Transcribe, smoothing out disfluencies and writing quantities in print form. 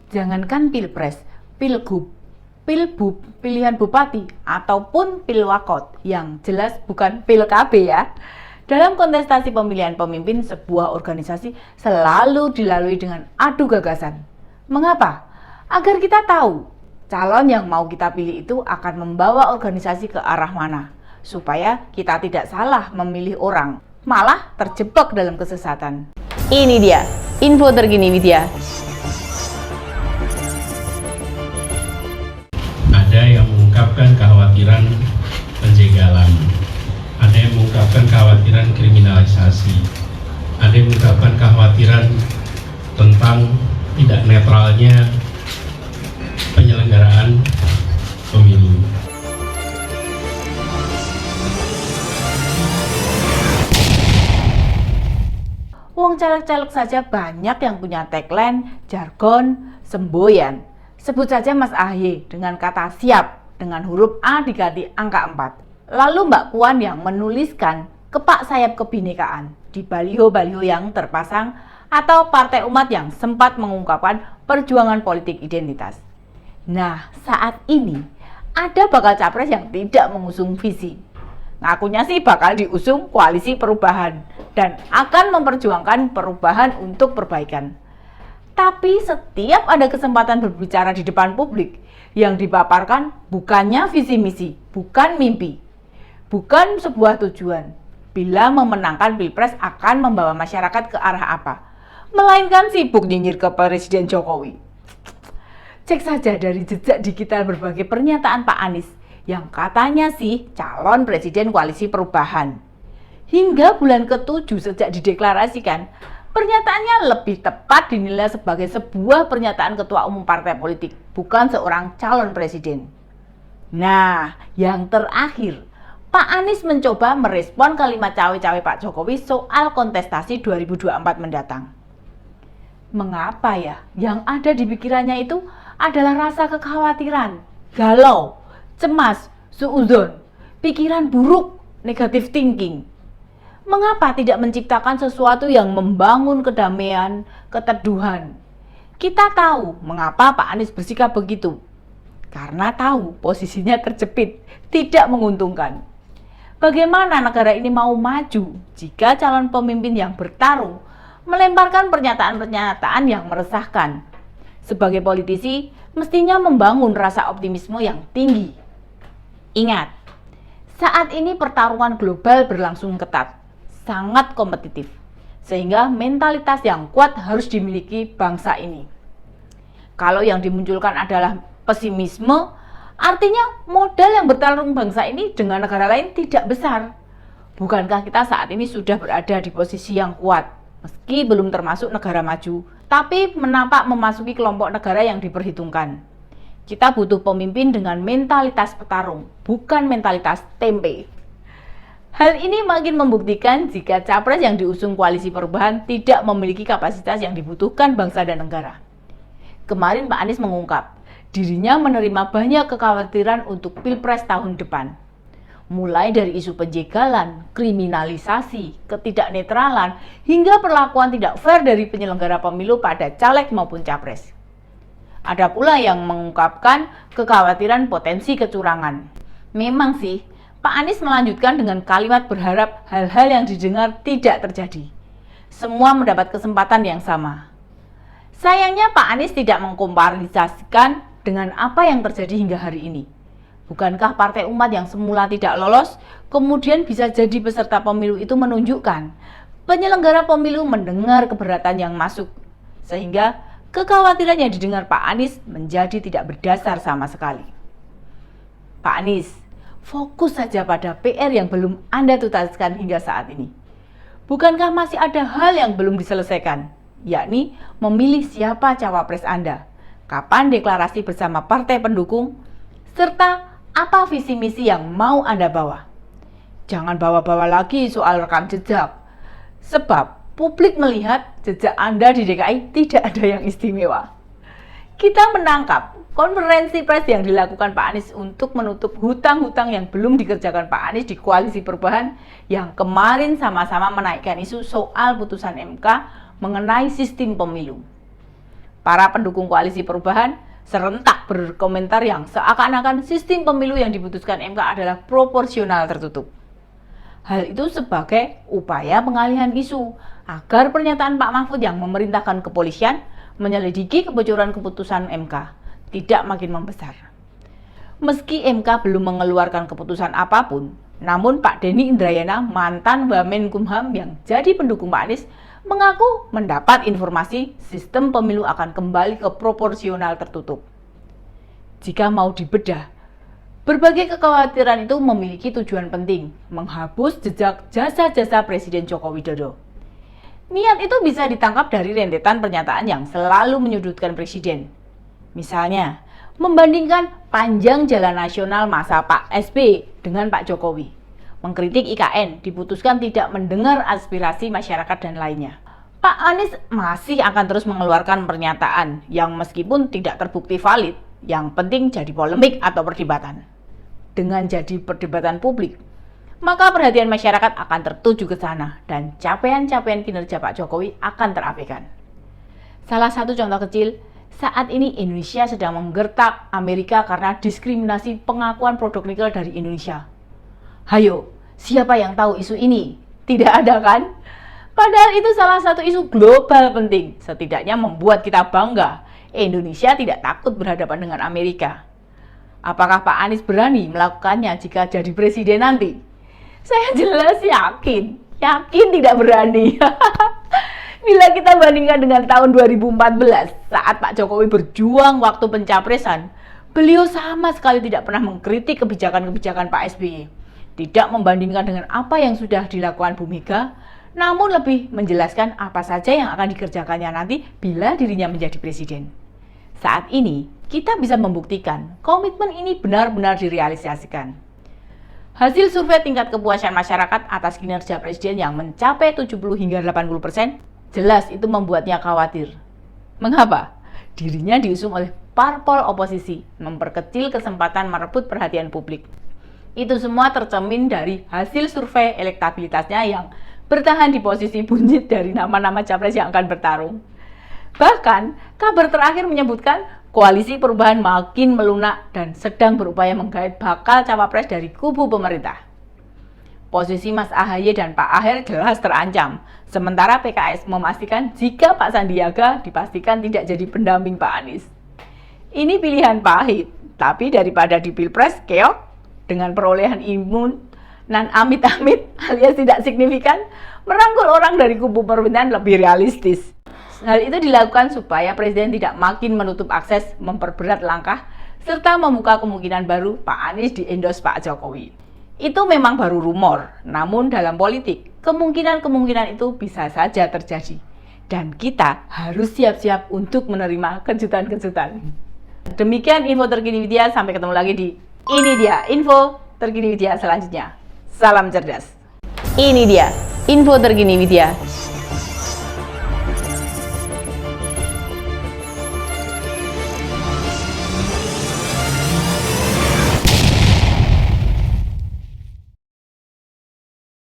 Jangankan pilpres, pilgub, pilbub, pilihan bupati, ataupun pilwakot yang jelas bukan pil KB ya. Dalam kontestasi pemilihan pemimpin, sebuah organisasi selalu dilalui dengan adu gagasan. Mengapa? Agar kita tahu calon yang mau kita pilih itu akan membawa organisasi ke arah mana, supaya kita tidak salah memilih orang, malah terjebak dalam kesesatan. Ini dia, info terkini Widya. Ada yang mengungkapkan kekhawatiran penjegalan, ada yang mengungkapkan kekhawatiran kriminalisasi, ada yang mengungkapkan kekhawatiran tentang tidak netralnya penyelenggaraan pemilu. Wong caleg-caleg saja banyak yang punya tagline, jargon, semboyan. Sebut saja Mas AHY dengan kata siap dengan huruf A diganti angka 4. Lalu Mbak Puan yang menuliskan kepak sayap kebinekaan di baliho-baliho yang terpasang, atau Partai Umat yang sempat mengungkapkan perjuangan politik identitas. Nah, saat ini ada bakal capres yang tidak mengusung visi. Ngakunya sih bakal diusung koalisi perubahan dan akan memperjuangkan perubahan untuk perbaikan. Tapi setiap ada kesempatan berbicara di depan publik, yang dipaparkan bukannya visi misi, bukan mimpi, bukan sebuah tujuan. Bila memenangkan pilpres akan membawa masyarakat ke arah apa, melainkan sibuk nyinyir ke Presiden Jokowi. Cek saja dari jejak digital berbagai pernyataan Pak Anies yang katanya sih calon presiden koalisi perubahan. Hingga bulan ke-7 sejak dideklarasikan, pernyataannya lebih tepat dinilai sebagai sebuah pernyataan ketua umum partai politik, bukan seorang calon presiden. Nah, yang terakhir, Pak Anies mencoba merespon kalimat cawe-cawe Pak Jokowi soal kontestasi 2024 mendatang. Mengapa ya? Yang ada di pikirannya itu adalah rasa kekhawatiran, galau, cemas, suudzon, pikiran buruk, negative thinking. Mengapa tidak menciptakan sesuatu yang membangun kedamaian, keteduhan? Kita tahu mengapa Pak Anies bersikap begitu. Karena tahu posisinya terjepit, tidak menguntungkan. Bagaimana negara ini mau maju jika calon pemimpin yang bertarung melemparkan pernyataan-pernyataan yang meresahkan? Sebagai politisi, mestinya membangun rasa optimisme yang tinggi. Ingat, saat ini pertarungan global berlangsung ketat, sangat kompetitif, sehingga mentalitas yang kuat harus dimiliki bangsa ini. Kalau yang dimunculkan adalah pesimisme, artinya modal yang bertarung bangsa ini dengan negara lain tidak besar. Bukankah kita saat ini sudah berada di posisi yang kuat, meski belum termasuk negara maju, tapi menampak memasuki kelompok negara yang diperhitungkan. Kita butuh pemimpin dengan mentalitas petarung, bukan mentalitas tempe. Hal ini makin membuktikan jika capres yang diusung koalisi perubahan tidak memiliki kapasitas yang dibutuhkan bangsa dan negara. Kemarin Pak Anies mengungkap, dirinya menerima banyak kekhawatiran untuk pilpres tahun depan. Mulai dari isu penjegalan, kriminalisasi, ketidaknetralan, hingga perlakuan tidak fair dari penyelenggara pemilu pada caleg maupun capres. Ada pula yang mengungkapkan kekhawatiran potensi kecurangan. Memang sih, Pak Anies melanjutkan dengan kalimat berharap hal-hal yang didengar tidak terjadi. Semua mendapat kesempatan yang sama. Sayangnya Pak Anies tidak mengkomparisasikan dengan apa yang terjadi hingga hari ini. Bukankah Partai Umat yang semula tidak lolos, kemudian bisa jadi peserta pemilu itu menunjukkan penyelenggara pemilu mendengar keberatan yang masuk, sehingga kekhawatiran yang didengar Pak Anies menjadi tidak berdasar sama sekali. Pak Anies, fokus saja pada PR yang belum Anda tuntaskan hingga saat ini. Bukankah masih ada hal yang belum diselesaikan, yakni memilih siapa cawapres Anda, kapan deklarasi bersama partai pendukung, serta apa visi misi yang mau Anda bawa. Jangan bawa-bawa lagi soal rekam jejak, sebab publik melihat jejak Anda di DKI tidak ada yang istimewa. Kita menangkap konferensi pers yang dilakukan Pak Anies untuk menutup hutang-hutang yang belum dikerjakan Pak Anies di koalisi perubahan yang kemarin sama-sama menaikkan isu soal putusan MK mengenai sistem pemilu. Para pendukung koalisi perubahan serentak berkomentar yang seakan-akan sistem pemilu yang diputuskan MK adalah proporsional tertutup. Hal itu sebagai upaya pengalihan isu agar pernyataan Pak Mahfud yang memerintahkan kepolisian menyelidiki kebocoran keputusan MK tidak makin membesar. Meski MK belum mengeluarkan keputusan apapun, namun Pak Denny Indrayana, mantan Wamenkumham yang jadi pendukung Pak Anies, mengaku mendapat informasi sistem pemilu akan kembali ke proporsional tertutup. Jika mau dibedah, berbagai kekhawatiran itu memiliki tujuan penting, menghapus jejak jasa-jasa Presiden Joko Widodo. Niat itu bisa ditangkap dari rentetan pernyataan yang selalu menyudutkan Presiden. Misalnya, membandingkan panjang jalan nasional masa Pak SBY dengan Pak Jokowi. Mengkritik IKN diputuskan tidak mendengar aspirasi masyarakat dan lainnya. Pak Anies masih akan terus mengeluarkan pernyataan yang meskipun tidak terbukti valid, yang penting jadi polemik atau perdebatan. Dengan jadi perdebatan publik, maka perhatian masyarakat akan tertuju ke sana dan capaian-capaian kinerja Pak Jokowi akan terabaikan. Salah satu contoh kecil, saat ini Indonesia sedang menggertak Amerika karena diskriminasi pengakuan produk nikel dari Indonesia. Hayo, siapa yang tahu isu ini? Tidak ada kan? Padahal itu salah satu isu global penting, setidaknya membuat kita bangga. Indonesia tidak takut berhadapan dengan Amerika. Apakah Pak Anies berani melakukannya jika jadi presiden nanti? Saya jelas yakin tidak berani. Bila kita bandingkan dengan tahun 2014, saat Pak Jokowi berjuang waktu pencapresan, beliau sama sekali tidak pernah mengkritik kebijakan-kebijakan Pak SBY. Tidak membandingkan dengan apa yang sudah dilakukan Bu Mega, namun lebih menjelaskan apa saja yang akan dikerjakannya nanti bila dirinya menjadi presiden. Saat ini, kita bisa membuktikan komitmen ini benar-benar direalisasikan. Hasil survei tingkat kepuasan masyarakat atas kinerja presiden yang mencapai 70 hingga 80%, jelas itu membuatnya khawatir. Mengapa? Dirinya diusung oleh parpol oposisi, memperkecil kesempatan merebut perhatian publik. Itu semua tercermin dari hasil survei elektabilitasnya yang bertahan di posisi buncit dari nama-nama capres yang akan bertarung. Bahkan, kabar terakhir menyebutkan koalisi perubahan makin melunak dan sedang berupaya menggait bakal cawapres dari kubu pemerintah. Posisi Mas AHY dan Pak Aher jelas terancam, sementara PKS memastikan jika Pak Sandiaga dipastikan tidak jadi pendamping Pak Anies. Ini pilihan pahit, tapi daripada di Pilpres keok dengan perolehan imun nan amit-amit alias tidak signifikan, merangkul orang dari kubu pemerintahan lebih realistis. Hal itu dilakukan supaya Presiden tidak makin menutup akses, memperberat langkah, serta membuka kemungkinan baru Pak Anies di-endorse Pak Jokowi. Itu memang baru rumor, namun dalam politik, kemungkinan-kemungkinan itu bisa saja terjadi. Dan kita harus siap-siap untuk menerima kejutan-kejutan. Demikian info terkini media, sampai ketemu lagi di Ini Dia Info Terkini Media selanjutnya. Salam cerdas. Ini dia info terkini media